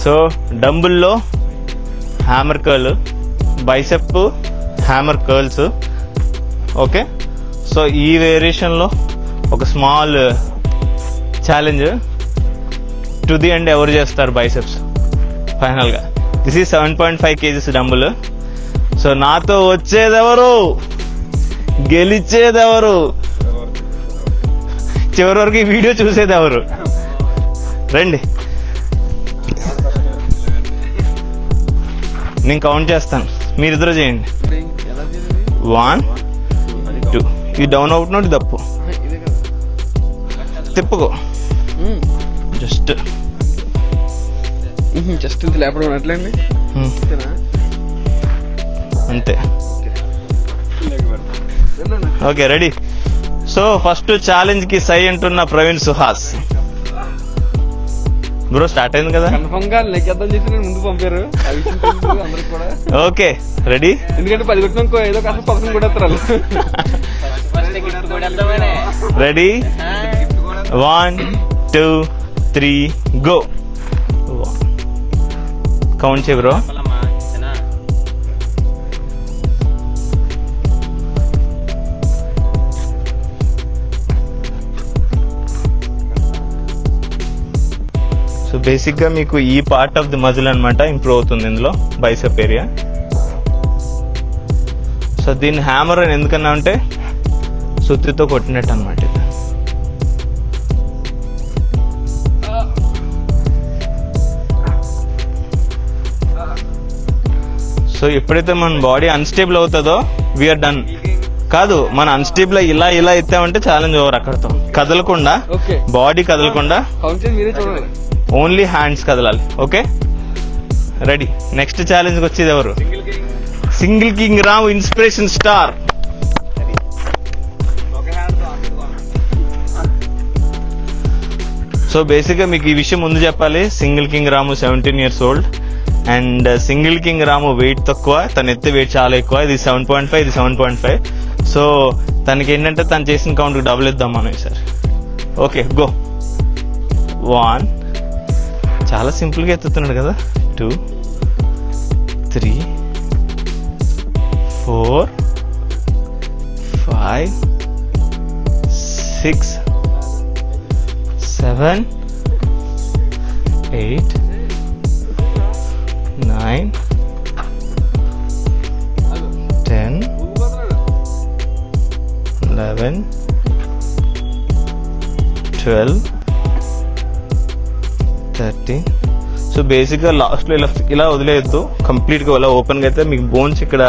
So డంబుల్లో hammer curl, bicep hammer curls. Okay, so ఈ వేరియేషన్లో ఒక small challenge to the end ఎవరు చేస్తారు బైసెప్స్ ఫైనల్గా. This is 7.5 kgs dumbbell. So నాతో వచ్చేదెవరు, గెలిచేదెవరు, చివరి వరకు ఈ వీడియో చూసేదెవరు, రండి. నేను కౌంట్ చేస్తాను, మీరిద్దరు చేయండి. 1 2. ఈ డౌన్ అవుట్ తప్పు, తిప్పుకో. జస్ట్ ఇంత లేపడం అట్లండి అంతే. Okay, ready. So first challenge కి సై అంటున్న ప్రవీణ్ సుహాస్ బ్రో. స్టార్ట్ అయింది కదా, కన్ఫర్మ్ గా లెక్కేద్దాం చేసి ముందు పంపారు అందరికి కూడా. Okay ready. ఎందుకంటే 10 కొట్టిన ఏదో కాస్త 11 కూడా ఎత్తారు. Ready, 1 2 3 go. కౌంట్ చేయ బ్రో. సో బేసిక్గా మీకు ఈ పార్ట్ ఆఫ్ ది మజిల్ అనమాట ఇంప్రూవ్ అవుతుంది ఇందులో, బైసెప్ ఏరియా. సో దీన్ని హ్యామర్ అని ఎందుకన్నా అంటే సుత్తితో కొట్టినట్టు అనమాట ఇది. సో ఎప్పుడైతే మన బాడీ అన్స్టేబుల్ అవుతుందో వీఆర్ డన్. కాదు, మన అన్స్టేబుల్ ఇలా ఇలా ఎత్తామంటే ఛాలెంజ్ ఓవర్. అక్కడతో కదలకుండా, బాడీ కదలకుండా, ఓన్లీ హ్యాండ్స్ కదలాలి. Okay ready. నెక్స్ట్ ఛాలెంజ్కి వచ్చేది ఎవరు? Single king Ram, inspiration star. So బేసిక్గా మీకు ఈ విషయం ముందు చెప్పాలి. Single king Ramu 17 years old and single king Ramu weight తక్కువ, తన ఎత్తే వెయిట్ చాలా ఎక్కువ. ఇది 7.5, ఇది 7.5. సో తనకి ఏంటంటే తను చేసిన కౌంట్కి డబుల్ ఇద్దాం మనం ఈసారి. Okay go. 1, చాలా సింపుల్గా ఎత్తుతున్నాడు కదా. 2 3 4 5 6 7 8 9 10 11 12 13. సో బేసిక్గా లాస్ట్లో ఇలా వదిలేయద్దు, కంప్లీట్గా ఇలా ఓపెన్గా అయితే మీకు బోన్స్ ఇక్కడ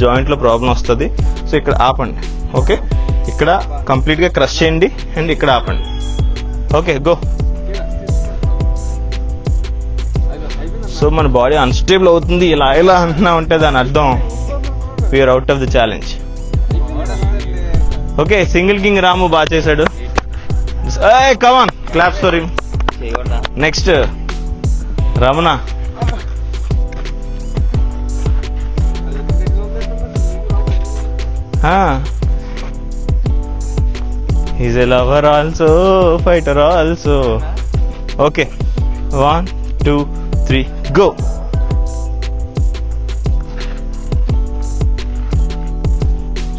జాయింట్లో ప్రాబ్లం వస్తుంది. సో ఇక్కడ ఆపండి. ఓకే, ఇక్కడ కంప్లీట్గా క్రష్ చేయండి అండ్ ఇక్కడ ఆపండి. Okay go. సో మన బాడీ అన్స్టేబుల్ అవుతుంది ఇలా ఇలా అంటున్నా ఉంటే దాని అర్థం we're out of the challenge. Okay, single king Ramu బాగా చేశాడు. Come on claps for him. Next Ramana. He's a lover also, fighter also. Okay, 1 2 3 go.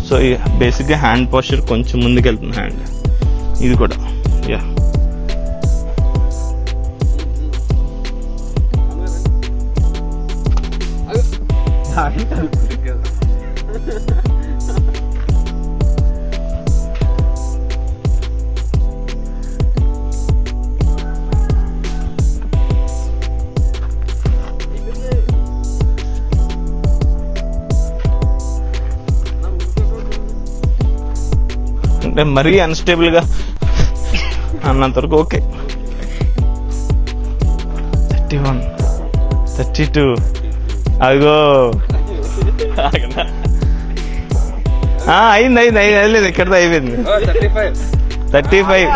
So బేసిక్గా హ్యాండ్ పోస్చర్ కొంచెం ముందుకు వెళ్తుంది. హ్యాండ్ ఇది కూడా యా. అంటే మరీ అన్స్టేబుల్గా అన్నంత వరకు ఓకే. 31 32 అదిగో అయింది లేదు ఇక్కడతో అయిపోయింది. 35.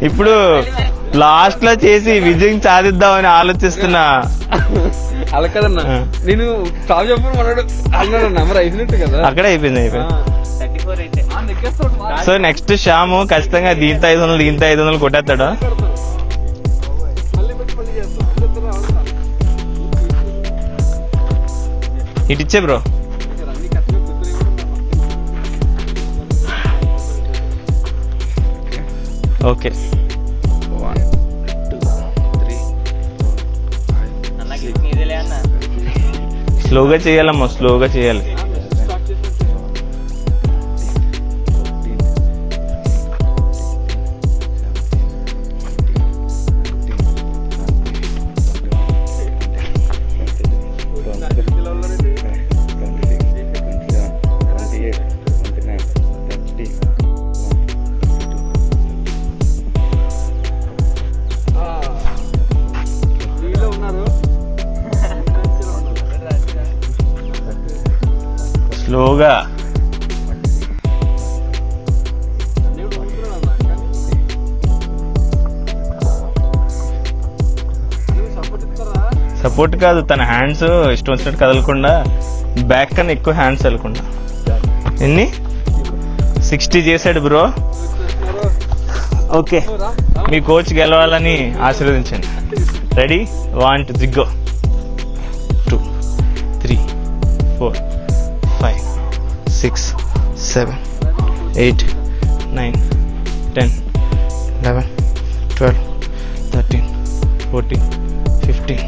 ఇప్పుడు లాస్ట్ లో చేసి విజయం సాధిద్దామని ఆలోచిస్తున్నా. అలా కదన్నా, నేను స్టాప్ చెప్పాను నెంబర్ అయిపోయినట్టు కదా. అక్కడే అయిపోయింది. సో నెక్స్ట్ శ్యాము ఖచ్చితంగా దీంతో 500 దీంతో 500 కొట్టేస్తాడు. ఇటు ఇచ్చే బ్రో. అన్ని కరెక్ట్గా ఓకే స్లోగా చేయాలమ్మా, స్లోగా చేయాలి. స్టార్ట్ చేసినట్టు. వీళ్ళు ఉన్నారు. స్లోగా. అన్నీ కూడా ఊరుతున్నాడు అన్న. కానీ సపోర్ట్ ఇస్తారా? సపోర్ట్ కాదు, తన హ్యాండ్స్ ఇష్టం వచ్చినట్టు కదలకుండా, బ్యాక్ కన్నా ఎక్కువ హ్యాండ్స్ వెళ్ళకుండా. ఎన్ని 60 చేశాడు బ్రో. ఓకే, మీ కోచ్ గెలవాలని ఆశీర్వదించండి. Ready, 1 2 3 go. 2 3 4 5 6 7 8 9 10 11 12 13 14 15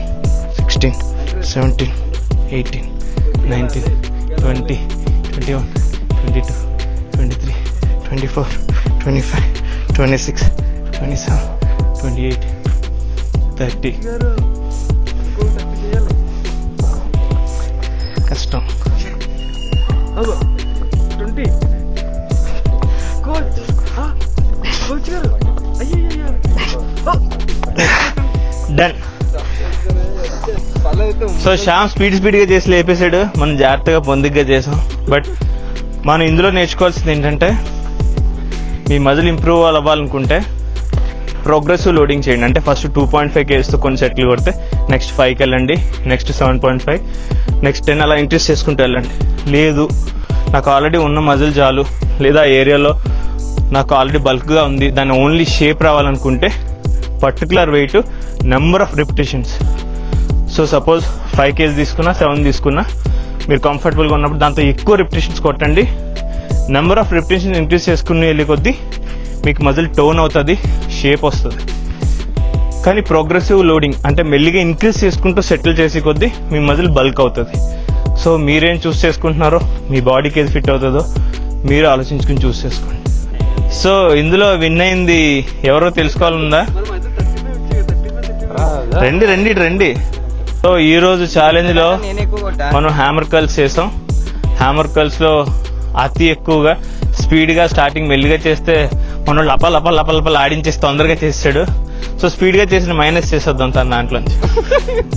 16 17 18 19 20 21 22 23 24 25 26 27 28 30. ఇంకో 30 చేయాలి. కష్టం. అబ్బో 20. కోచ్ కోచ్ గారు అయ్యయ్యో. డన్. పర్లేదు. సో శ్యామ్ స్పీడ్ గా చేసి లేపేశాడు, మనం జాగ్రత్తగా పొందిగ్గా చేసాం. బట్ మనం ఇందులో నేర్చుకోవాల్సింది ఏంటంటే, మీ మజిల్ ఇంప్రూవ్ అవ్వాలనుకుంటే ప్రోగ్రెసివ్ లోడింగ్ చేయండి. అంటే ఫస్ట్ 2.5 కేజీతో కొన్ని సెట్లు కొడితే నెక్స్ట్ 5కి వెళ్ళండి, నెక్స్ట్ 7.5, నెక్స్ట్ 10 అలా ఇంక్రీజ్ చేసుకుంటూ వెళ్ళండి. లేదు నాకు ఆల్రెడీ ఉన్న మజిల్ చాలు, లేదా ఆ ఏరియాలో నాకు ఆల్రెడీ బల్క్గా ఉంది, దాన్ని ఓన్లీ షేప్ రావాలనుకుంటే particular weight, number of repetitions. So suppose 5 kg తీసుకున్నా, 7 తీసుకున్నా, మీరు కంఫర్టబుల్గా ఉన్నప్పుడు దాంతో ఎక్కువ రిపిటేషన్స్ కొట్టండి. నెంబర్ ఆఫ్ రిపిటేషన్స్ ఇంక్రీజ్ చేసుకుని వెళ్ళే కొద్దీ మీకు మజిల్ టోన్ అవుతుంది, షేప్ వస్తుంది. కానీ ప్రోగ్రెసివ్ లోడింగ్ అంటే మెల్లిగా ఇంక్రీజ్ చేసుకుంటూ సెటిల్ చేసే కొద్దీ మీ మజిల్ బల్క్ అవుతుంది. సో మీరేం చూస్ చేసుకుంటున్నారో, మీ బాడీకి ఏది ఫిట్ అవుతుందో మీరు ఆలోచించుకుని చూస్ చేసుకోండి. సో ఇందులో విన్ అయింది ఎవరో తెలుసుకోవాలనుందా? మనం అయితే 35 వచ్చి 35. రండి. సో ఈ రోజు ఛాలెంజ్ లో మనం హ్యామర్ కర్ల్స్ చేసాం. హ్యామర్ కర్ల్స్ లో అతి ఎక్కువగా స్పీడ్ గా స్టార్టింగ్ మెల్లిగా చేస్తే మనం లప ఆడించేసి తొందరగా చేసాడు. సో స్పీడ్ గా చేసిన మైనస్ చేసేద్దాం తన దాంట్లో.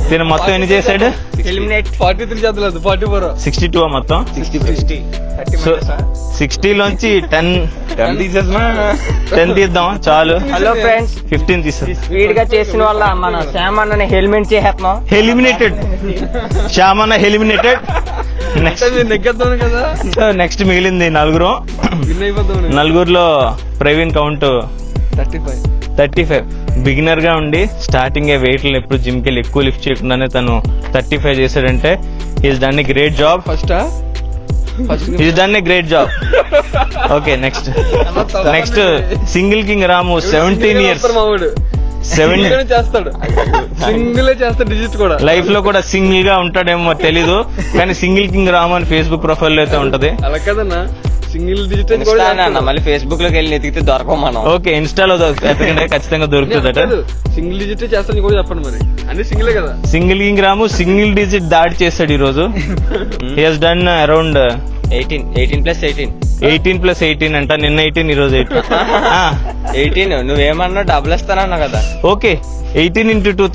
దీని మొత్తం ఎన్ని చేశాడు? ఎలిమినేట్ 43 చేద్దలేదు 44. 62 మొత్తం. 60 సో 60లోంచి 10 తీద్దాం చాలు. హలో ఫ్రెండ్స్, 15 తీసాం. స్పీడ్ గా చేసిన వల్ల మన శ్యామ్ అన్నని హెల్మెట్ చేసేస్తున్నాం. ఎలిమినేటెడ్. శ్యామన్న ఎలిమినేటెడ్. నెక్స్ట్ మీరు నెగ్గేద్దాం కదా, సో నెక్స్ట్ మిగిలింది నలుగురు. విన్ అయిపోద్దాం. నలుగురులో ప్రవీణ్ కౌంట్ 35. బిగినర్ గా ఉండి స్టార్టింగ్ వెయిట్లు ఎప్పుడు జిమ్ కి వెళ్ళి ఎక్కువ లిఫ్ట్ చేయకుండానే తను 35 చేశాడంటే is done a great job. First is done a great job. Okay, next single king Ramu 17 years. మావాడు 7 చేస్తాడు, సింగిల్ చేస్తాడు, డిజిట్ కూడా. లైఫ్ లో కూడా సింగిల్ గా ఉంటాడేమో తెలీదు, కానీ సింగిల్ కింగ్ రాము అని ఫేస్బుక్ ప్రొఫైల్ లో అయితే ఉంటది. అలా కదన్నా, సింగిల్ డిజిట్ మళ్ళీ ఫేస్బుక్ లోకి వెళ్ళి ఎతికితే దొరకవు మనం. ఓకే, ఇన్స్టాలో ఖచ్చితంగా దొరుకుతుందట. సింగిల్ డిజిట్ చేస్తాను కూడా చెప్పండి మరి, అన్ని సింగిలే కదా. సింగిల్ కింగ్ రాము సింగిల్ డిజిట్ దాడి చేస్తాడు ఈ రోజు. హీ హాస్ డన్ అరౌండ్ 18+18 అంట. నిన్న 18, ఈ రోజు 18. నువ్వేమన్నా డబుల్ ఇస్తానన్నా కదా. ఓకే, 18 × 2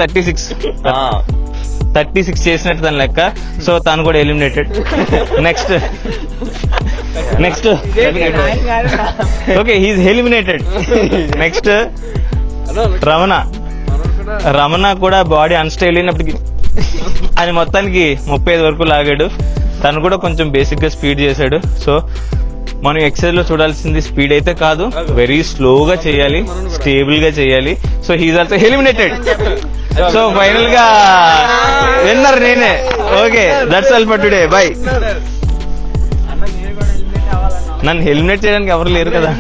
36 చేసినట్టు దాని లెక్క. సో తను కూడా eliminated. Next okay, he's eliminated. Next Ramana కూడా బాడీ అన్స్టైల్ అయినప్పటికీ అది మొత్తానికి 35 వరకు లాగాడు. తను కూడా కొంచెం బేసిక్ గా స్పీడ్ చేశాడు. సో మనం ఎక్సర్సైజ్ లో చూడాల్సింది స్పీడ్ అయితే కాదు, వెరీ స్లోగా చేయాలి, స్టేబుల్ గా చేయాలి. So he's also eliminated. So final గా విన్నర్ నేనే. Okay, that's all for today. Bye. నన్ను హెల్మెట్ చేయడానికి ఎవరు లేరు కదా.